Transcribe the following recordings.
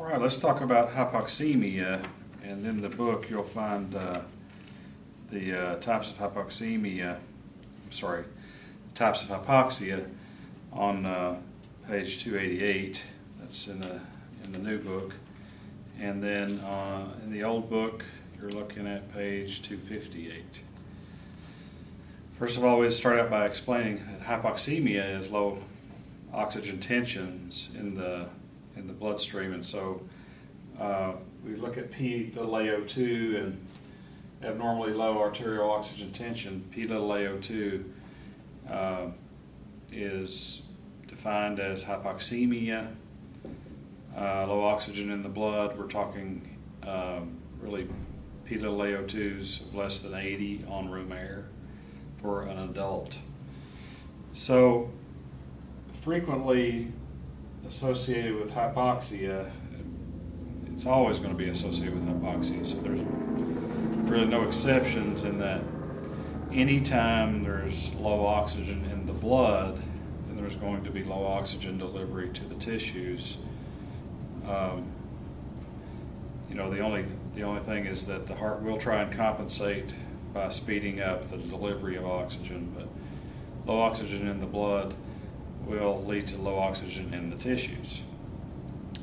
All right, let's talk about hypoxemia, and in the book you'll find the types of hypoxemia, types of hypoxia on page 288. That's in the new book, and then in the old book you're looking at page 258. First of all, we start out by explaining that hypoxemia is low oxygen tensions in the bloodstream, and so we look at P(a)O2 and abnormally low arterial oxygen tension. P(a)O2 is defined as hypoxemia, low oxygen in the blood. We're talking really P(a)O2s of less than 80 on room air for an adult. So frequently associated with hypoxia, it's always going to be associated with hypoxia, so there's really no exceptions in that anytime there's low oxygen in the blood, then there's going to be low oxygen delivery to the tissues. The only thing is that the heart will try and compensate by speeding up the delivery of oxygen, but low oxygen in the blood will lead to low oxygen in the tissues.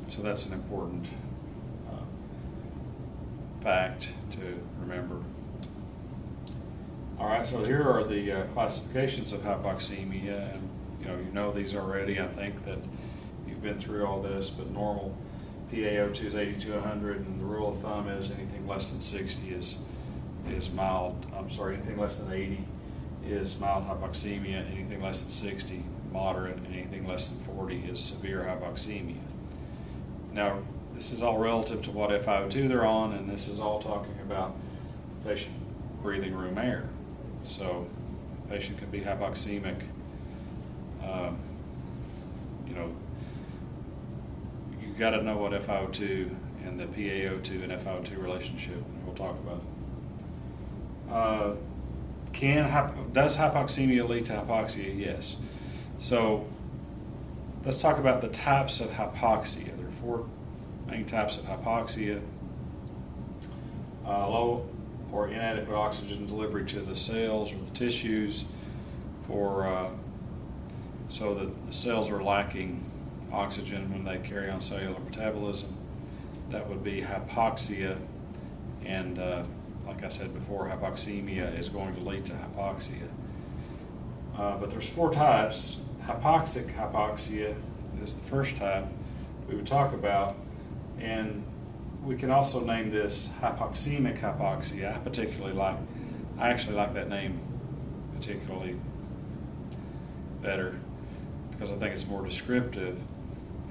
So that's an important fact to remember. All right, so here are the classifications of hypoxemia, and you know these already. I think that you've been through all this, but normal PaO2 is 80 to 100, and the rule of thumb is anything less than 60 is mild. Anything less than 80 is mild hypoxemia. Anything less than 60, moderate, and anything less than 40 is severe hypoxemia. Now, this is all relative to what FiO2 they're on, and this is all talking about the patient breathing room air. So the patient can be hypoxemic. You got to know what FiO2 and the PaO2 and FiO2 relationship, and we'll talk about it. Does hypoxemia lead to hypoxia? Yes. So let's talk about the types of hypoxia. There are four main types of hypoxia. Low or inadequate oxygen delivery to the cells or the tissues so that the cells are lacking oxygen when they carry on cellular metabolism. That would be hypoxia, and like I said before, hypoxemia is going to lead to hypoxia. But there's four types. Hypoxic hypoxia is the first type we would talk about, and we can also name this hypoxemic hypoxia. I actually like that name particularly better because I think it's more descriptive.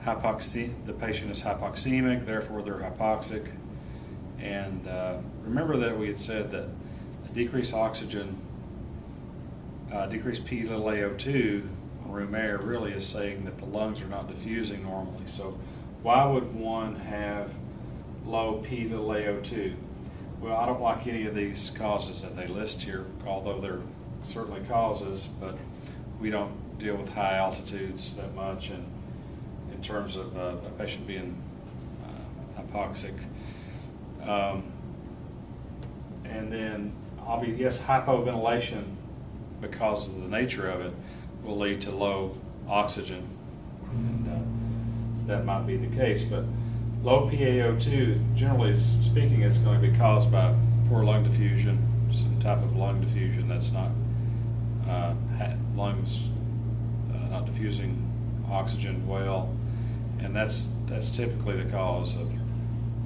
The patient is hypoxemic, therefore they're hypoxic. And remember that we had said that decreased oxygen, decreased P(a)O2 on room air really is saying that the lungs are not diffusing normally. So why would one have low P(a)O2? Well, I don't like any of these causes that they list here, although they're certainly causes, but we don't deal with high altitudes that much and in terms of a patient being hypoxic. And then, yes, hypoventilation, because of the nature of it, will lead to low oxygen, and that might be the case. But low PaO2, generally speaking, is going to be caused by poor lung diffusion, some type of lung diffusion that's not lungs not diffusing oxygen well, and that's typically the cause of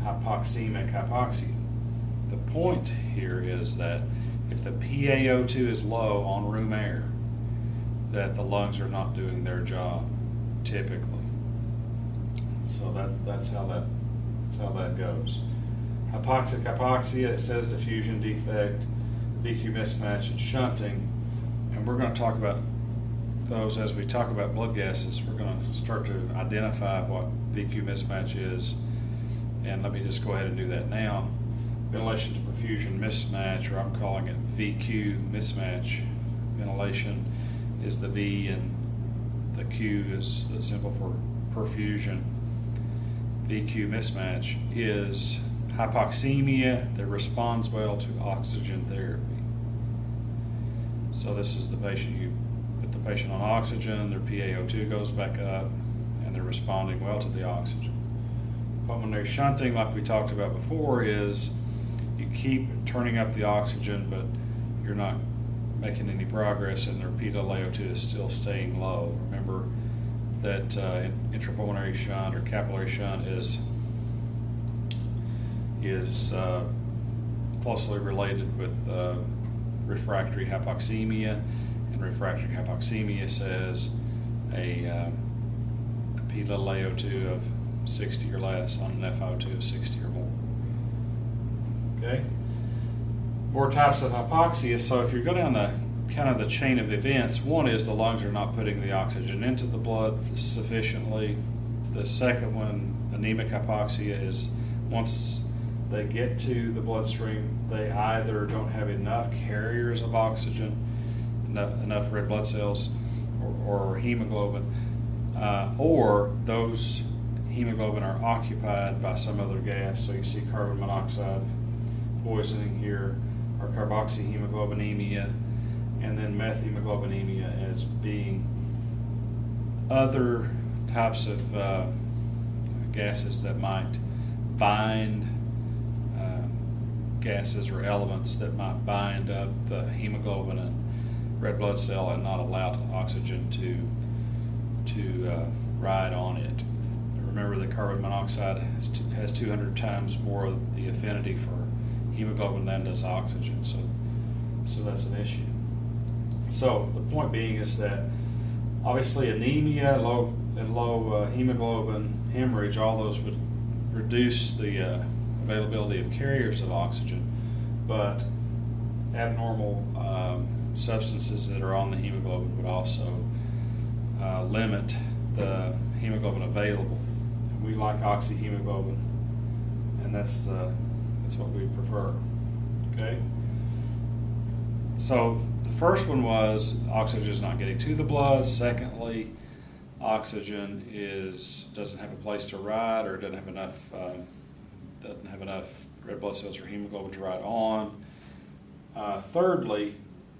hypoxemic hypoxia. The point here is that if the PaO2 is low on room air, that the lungs are not doing their job typically. So that's how that goes. Hypoxic hypoxia, it says diffusion defect, VQ mismatch, and shunting, and we're going to talk about those as we talk about blood gases. We're going to start to identify what VQ mismatch is, and let me just go ahead and do that now. Ventilation to perfusion mismatch, or I'm calling it VQ mismatch. Ventilation is the V and the Q is the symbol for perfusion. DQ mismatch is hypoxemia that responds well to oxygen therapy. So this is the patient, you put the patient on oxygen, their PaO2 goes back up, and they're responding well to the oxygen. Pulmonary shunting, like we talked about before, is you keep turning up the oxygen, but you're not making any progress, and their PaO2 is still staying low. Remember that intrapulmonary shunt or capillary shunt is closely related with refractory hypoxemia, and refractory hypoxemia says a PaO2 of 60 or less on an FiO2 of 60 or more. Okay. More types of hypoxia. So if you go down the kind of the chain of events, one is the lungs are not putting the oxygen into the blood sufficiently. The second one, anemic hypoxia, is once they get to the bloodstream, they either don't have enough carriers of oxygen, enough red blood cells, or hemoglobin, or those hemoglobin are occupied by some other gas. So you see carbon monoxide poisoning here, or carboxyhemoglobinemia, and then methemoglobinemia as being other types of gases that might bind, gases or elements that might bind up the hemoglobin and red blood cell and not allow oxygen to ride on it. Remember that carbon monoxide has 200 times more of the affinity for hemoglobin than does oxygen, so that's an issue. So the point being is that obviously anemia, low hemoglobin, hemorrhage, all those would reduce the availability of carriers of oxygen, but abnormal substances that are on the hemoglobin would also limit the hemoglobin available. And we like oxyhemoglobin, and that's what we prefer. Okay. So the first one was oxygen is not getting to the blood. Secondly, oxygen doesn't have a place to ride, or doesn't have enough red blood cells or hemoglobin to ride on. Thirdly,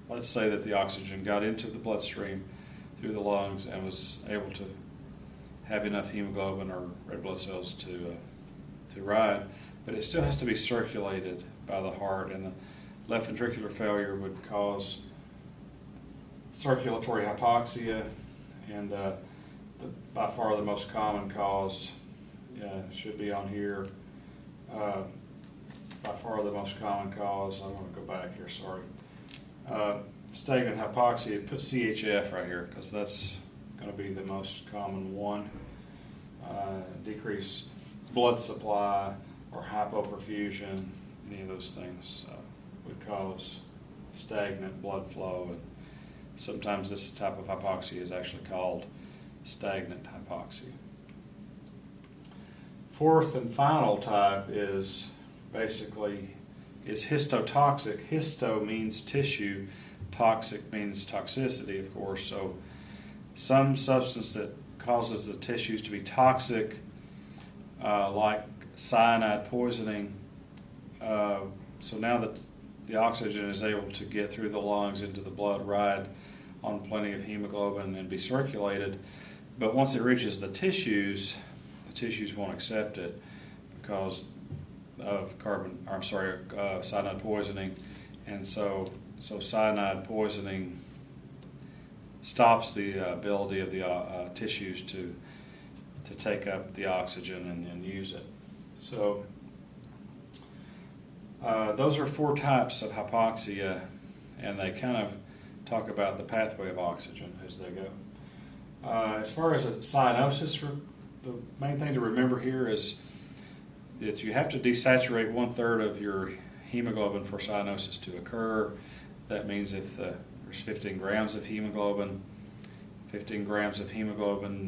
let's say that the oxygen got into the bloodstream through the lungs and was able to have enough hemoglobin or red blood cells to ride, but it still has to be circulated by the heart, and the left ventricular failure would cause circulatory hypoxia, and by far the most common cause should be on here. By far the most common cause, I want to go back here, sorry. Stagnant hypoxia, put CHF right here because that's going to be the most common one. Decreased blood supply or hypoperfusion, any of those things would cause stagnant blood flow, and sometimes this type of hypoxia is actually called stagnant hypoxia. Fourth and final type is histotoxic. Histo means tissue, toxic means toxicity, of course. So some substance that causes the tissues to be toxic, like cyanide poisoning. So now that the oxygen is able to get through the lungs into the blood, ride on plenty of hemoglobin and be circulated, but once it reaches the tissues won't accept it because of cyanide poisoning, and so cyanide poisoning stops the ability of the tissues to take up the oxygen and use it. So those are four types of hypoxia, and they kind of talk about the pathway of oxygen as they go. As far as a cyanosis, the main thing to remember here is that you have to desaturate 1/3 of your hemoglobin for cyanosis to occur. That means if there's 15 grams of hemoglobin,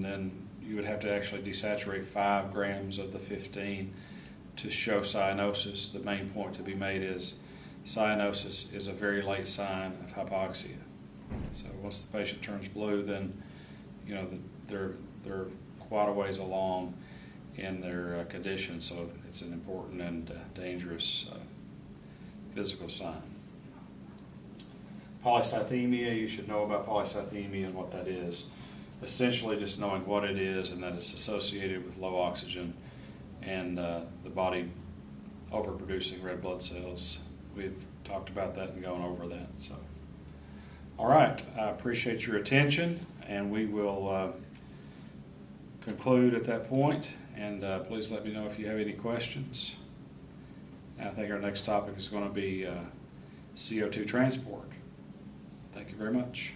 then you would have to actually desaturate 5 grams of the 15 to show cyanosis. The main point to be made is cyanosis is a very late sign of hypoxia. So once the patient turns blue, then they're quite a ways along in their condition, so it's an important and dangerous physical sign. Polycythemia, you should know about polycythemia and what that is. Essentially just knowing what it is and that it's associated with low oxygen and the body overproducing red blood cells. We've talked about that and gone over that. So, all right, I appreciate your attention, and we will conclude at that point. And please let me know if you have any questions. I think our next topic is going to be CO2 transport. Thank you very much.